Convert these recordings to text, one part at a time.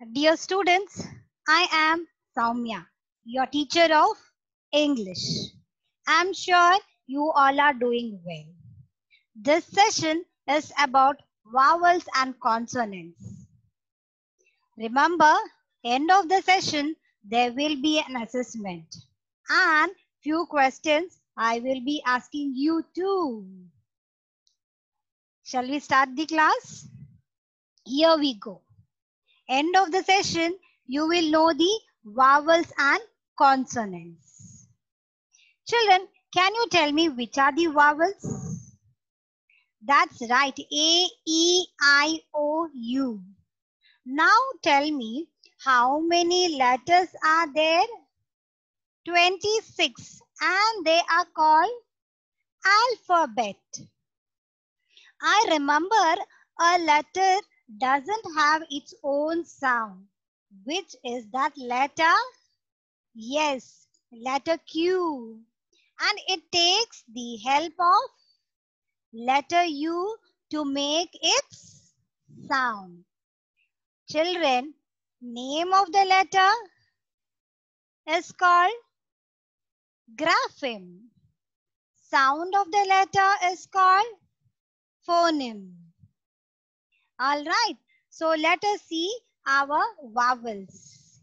Dear students, I am Soumya, your teacher of English. I'm sure you all are doing well. This session is about vowels and consonants. Remember, end of the session there will be an assessment and few questions I will be asking you too. Shall we start the class? Here we go. End of the session, you will know the vowels and consonants. Children, can you tell me which are the vowels? That's right, A, E, I, O, U. Now tell me, how many letters are there? 26, and they are called alphabet. I remember a letter doesn't have its own sound. Which is that letter? Yes, letter Q. And it takes the help of letter U to make its sound. Children, name of the letter is called grapheme. Sound of the letter is called phoneme. Alright, so let us see our vowels.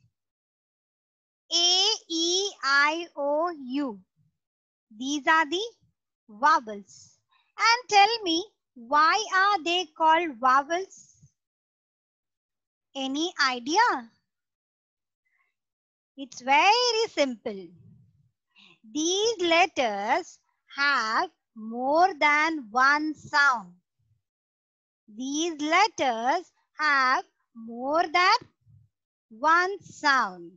A, E, I, O, U. These are the vowels. And tell me, why are they called vowels? Any idea? It's very simple. These letters have more than one sound. These letters have more than one sound.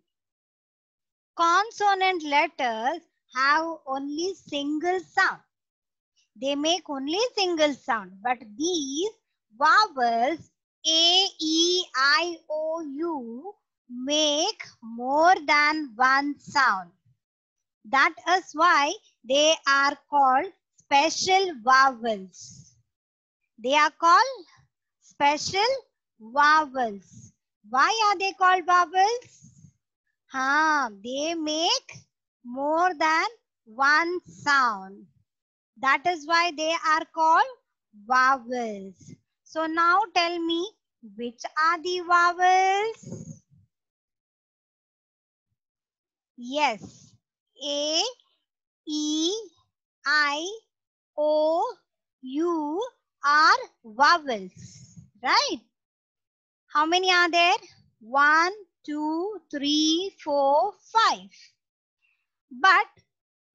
Consonant letters have only single sound. They make only single sound. But these vowels A, E, I, O, U make more than one sound. That is why they are called special vowels. They are called special vowels. Why are they called vowels? They make more than one sound. That is why they are called vowels. So now tell me, which are the vowels? Yes, A, E, I, O, U are vowels, right? How many are there? 1, 2, 3, 4, 5. But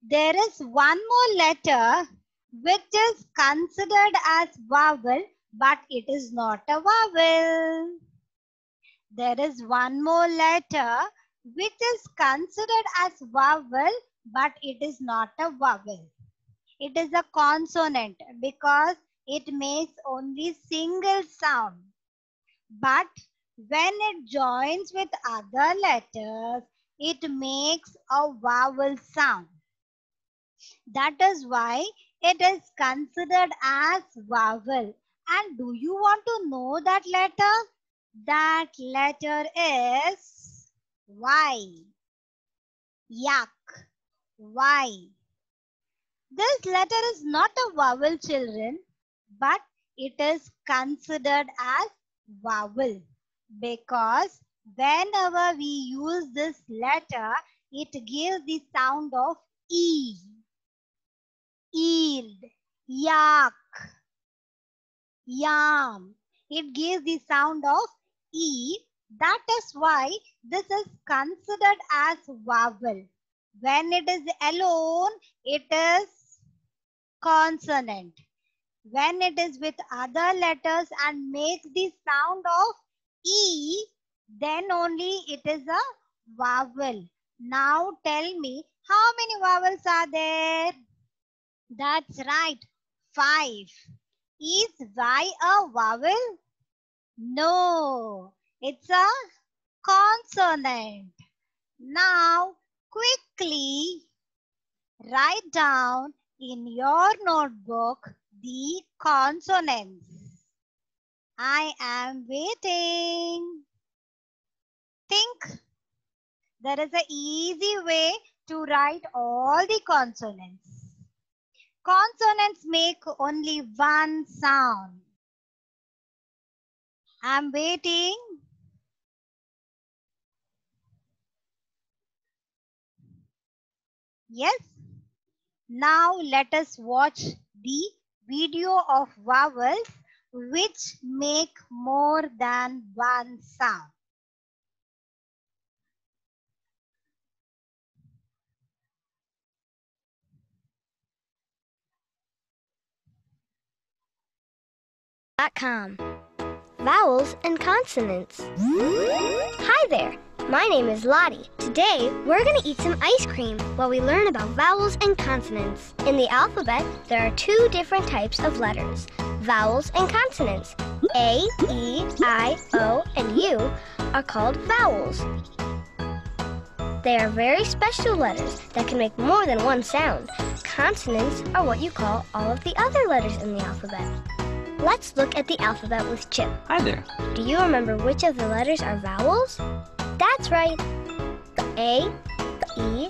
there is one more letter which is considered as vowel, but it is not a vowel. There is one more letter which is considered as vowel, but it is not a vowel. It is a consonant because it makes only single sound. But when it joins with other letters, it makes a vowel sound. That is why it is considered as vowel. And do you want to know that letter? That letter is Y. Yak. Y. This letter is not a vowel, children, but it is considered as vowel because whenever we use this letter, it gives the sound of E. Yield, yak, yam. It gives the sound of E. That is why this is considered as vowel. When it is alone, it is consonant. When it is with other letters and makes the sound of E, then only it is a vowel. Now tell me, how many vowels are there? That's right, 5. Is Y a vowel? No, it's a consonant. Now, quickly write down in your notebook the consonants. I am waiting. think there is an easy way to write all the consonants. Consonants make only one sound. I'm waiting. Yes? Now let us watch the video of vowels which make more than one sound. .com. Vowels and consonants. Hi there, my name is Lottie. Today, we're going to eat some ice cream while we learn about vowels and consonants. In the alphabet, there are two different types of letters, vowels and consonants. A, E, I, O, and U are called vowels. They are very special letters that can make more than one sound. Consonants are what you call all of the other letters in the alphabet. Let's look at the alphabet with Chip. Hi there. Do you remember which of the letters are vowels? That's right. A, E,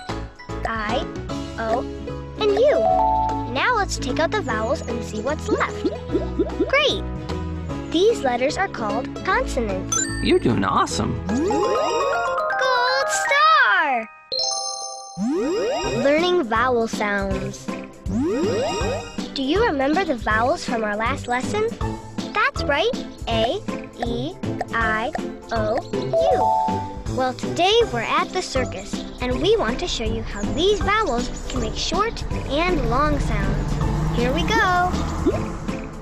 I, O, and U. Now let's take out the vowels and see what's left. Great! These letters are called consonants. You're doing awesome. Gold star! Learning vowel sounds. Do you remember the vowels from our last lesson? That's right, A, E, I, O, U. Well, today we're at the circus, and we want to show you how these vowels can make short and long sounds. Here we go.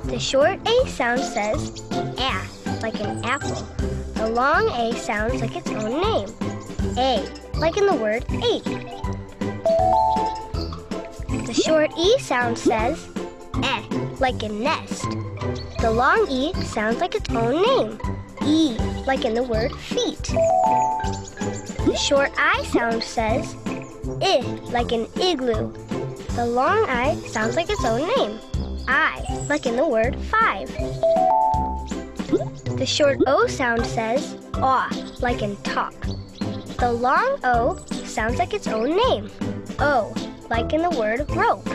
The short A sound says A, like an apple. The long A sounds like its own name, A, like in the word ape. The short E sound says like in nest. The long E sounds like its own name, E, like in the word feet. The short I sound says I, like in igloo. The long I sounds like its own name, I, like in the word five. The short O sound says aw, like in talk. The long O sounds like its own name, O, like in the word rope.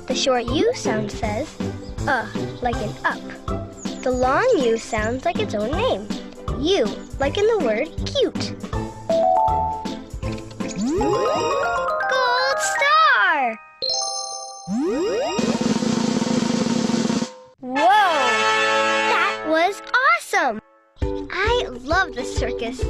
The short U sound says like in up. The long U sounds like its own name, U, like in the word cute. Gold star! Whoa! That was awesome! I love the circus.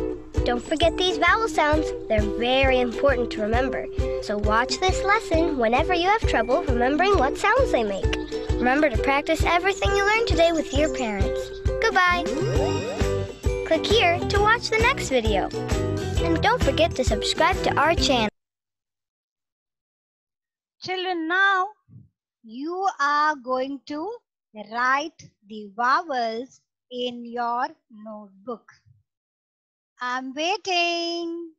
Don't forget these vowel sounds. They're very important to remember. So watch this lesson whenever you have trouble remembering what sounds they make. Remember to practice everything you learned today with your parents. Goodbye. Click here to watch the next video. And don't forget to subscribe to our channel. Children, now you are going to write the vowels in your notebook. I'm waiting.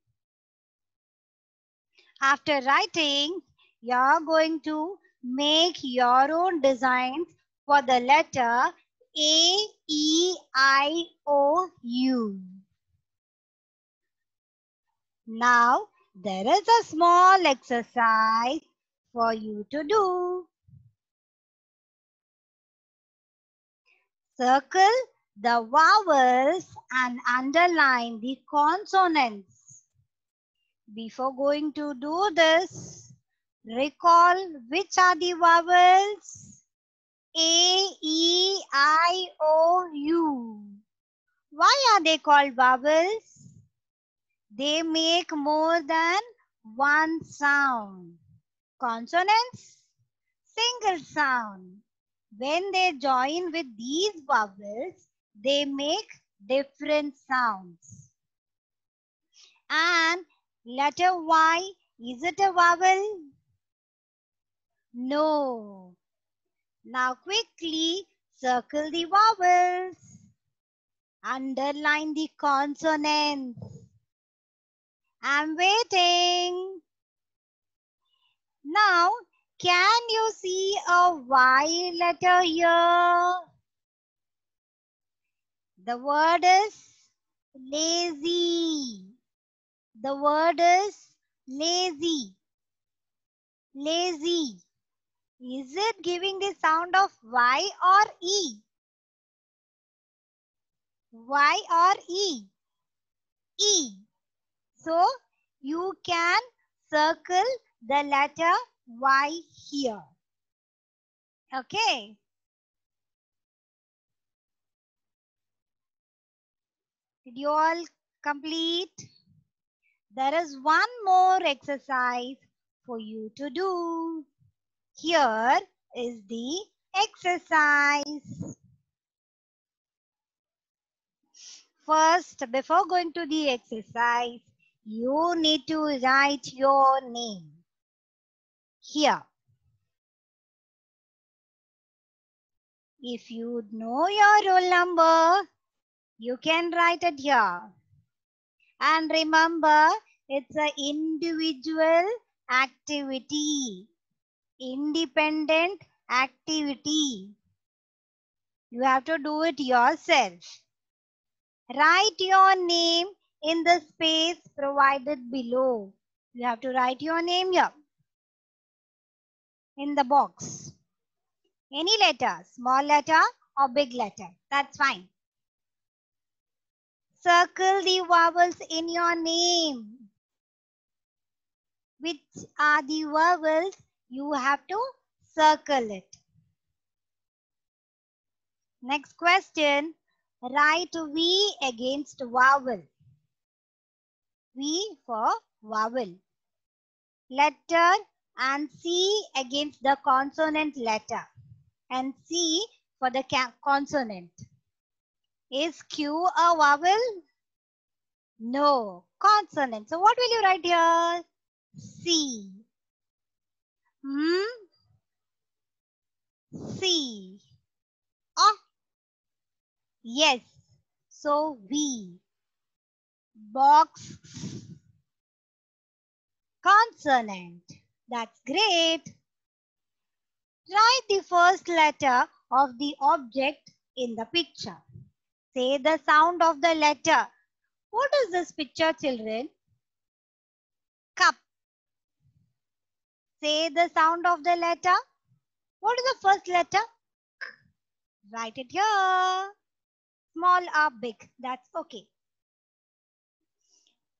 After writing, you're going to make your own designs for the letter A, E, I, O, U. Now, there is a small exercise for you to do. Circle the vowels and underline the consonants. Before going to do this, recall which are the vowels? A, E, I, O, U. Why are they called vowels? They make more than one sound. Consonants, single sound. When they join with these vowels, they make different sounds. And letter Y, is it a vowel? No. Now quickly circle the vowels. Underline the consonants. I'm waiting. Now, can you see a Y letter here? The word is Lazy. The word is lazy. Lazy. Is it giving the sound of Y or E? Y or E? E. So you can circle the letter Y here. Okay. Did you all complete? There is one more exercise for you to do. Here is the exercise. First, before going to the exercise, you need to write your name here. If you know your roll number, you can write it here. And remember, it's an individual activity, independent activity. You have to do it yourself. Write your name in the space provided below. You have to write your name here in the box. Any letter, small letter or big letter, that's fine. Circle the vowels in your name. Which are the vowels? You have to circle it. Next question. Write V against vowel. V for vowel. Letter and C against the consonant letter. And C for the consonant. Is Q a vowel? No, consonant. So what will you write here? C. C. Oh, yes. So V. Box. Consonant. That's great. Write the first letter of the object in the picture. Say the sound of the letter. What is this picture, children? Cup. Say the sound of the letter. What is the first letter? Write it here. Small or big. That's okay.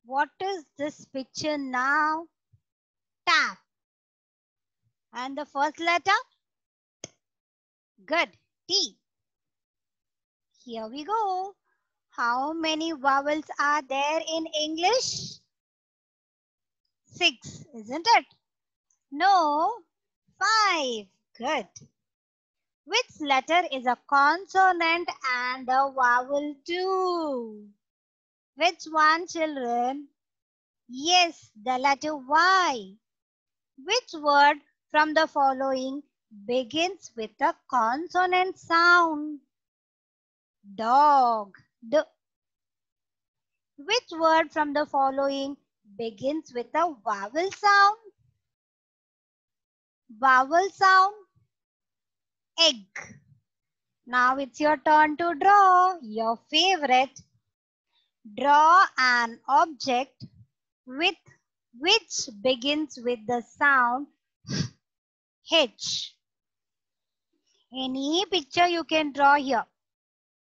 What is this picture now? Tap. And the first letter? Good. T. Here we go. How many vowels are there in English? 6, isn't it? No, 5. Good. Which letter is a consonant and a vowel too? Which one, children? Yes, the letter Y. Which word from the following begins with a consonant sound? Dog. D. Which word from the following begins with a vowel sound? Vowel sound. Egg. Now it's your turn to draw your favorite. Draw an object with which begins with the sound H. Any picture you can draw here.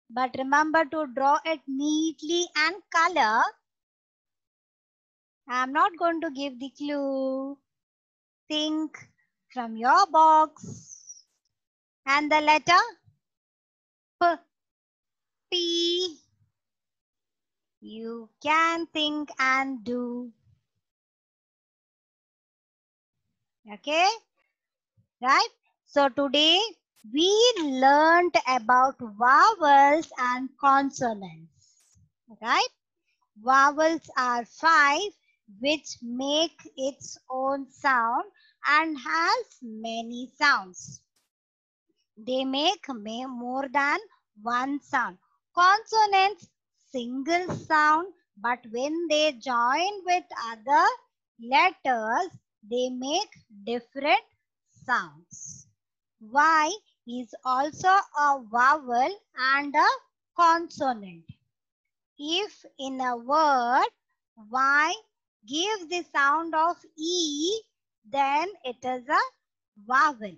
But remember to draw it neatly and color. I am not going to give the clue. Think from your box. And the letter P. P. You can think and do. Okay? Right? So today we learned about vowels and consonants. Right? Vowels are 5 which make its own sound and has many sounds. They make more than one sound. Consonants, single sound, but when they join with other letters, they make different sounds. Y is also a vowel and a consonant. If in a word Y gives the sound of E, then it is a vowel.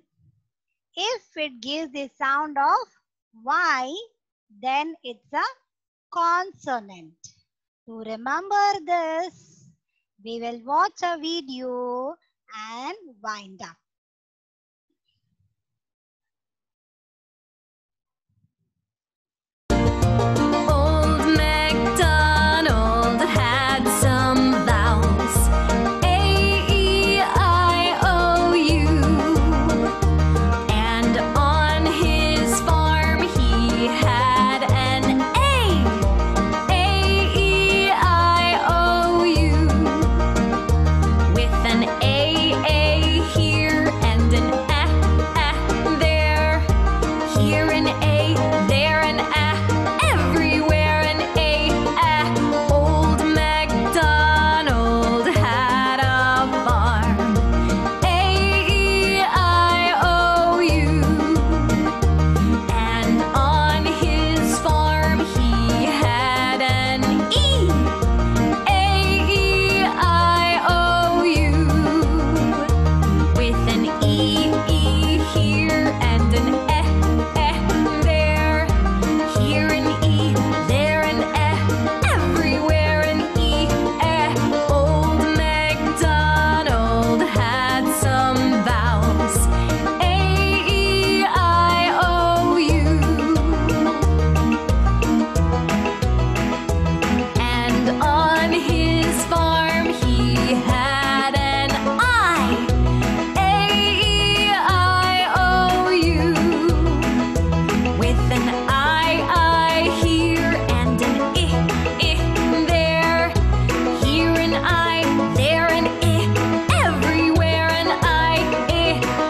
If it gives the sound of Y, then it's a consonant. To remember this, we will watch a video and wind up. Old MacDonald had some vowels, A-E-I-O-U, and on his farm he had an A-E-I-O-U, with an A here and an there, here an A, there an everywhere an A. Old MacDonald had a farm, A-E-I-O-U, and on his farm he had an E, A-E-I-O-U, with an E here and an there, here an E, there an everywhere an E. Old MacDonald had some vowels, A-E-I-O-U, and on his farm he had an I, A-E-I-O-U, with an I here and an I there, here an I, there an I, everywhere an I.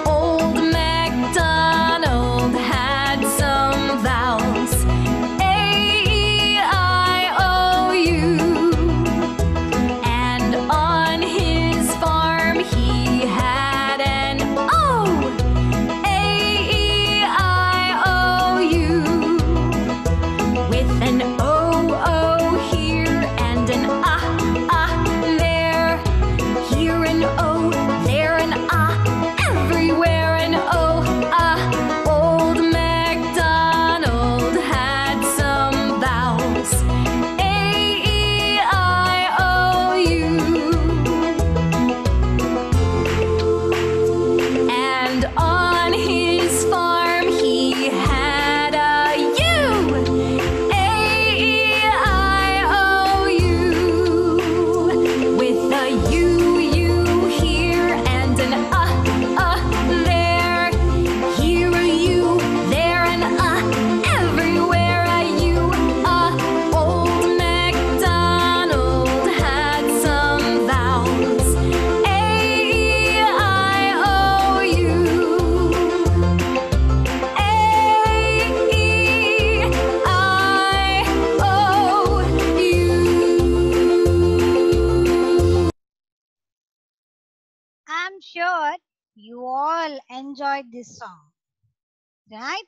Old MacDonald had some vowels, A-E-I-O-U, and on his farm he had an O, A-E-I-O-U, with an O here and an there, here an O, there an everywhere an O. Old MacDonald had some vowels, A-E-I-O-U, and on his farm he had a U, A-E-I-O-U, with a U here and an there, here a U, there an everywhere a U. Old MacDonald had some vowels, A-E-I-O-U, A-E-I-O-U. I'm sure you all enjoyed this song, right?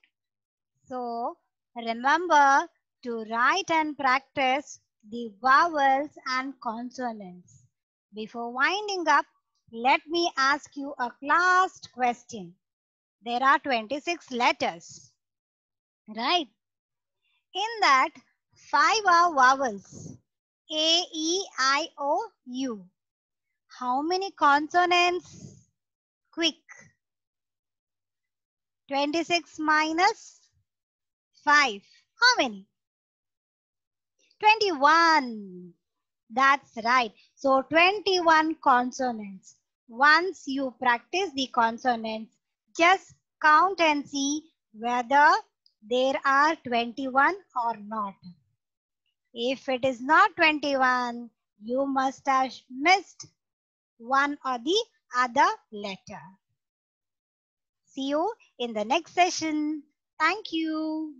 So remember to write and practice the vowels and consonants. Before winding up, let me ask you a last question. There are 26 letters, right? In that, 5 are vowels, A-E-I-O-U. How many consonants? Quick. 26 minus 5. How many? 21. That's right. So 21 consonants. Once you practice the consonants, just count and see whether there are 21 or not. If it is not 21, you must have missed one or the other letter. See you in the next session. Thank you.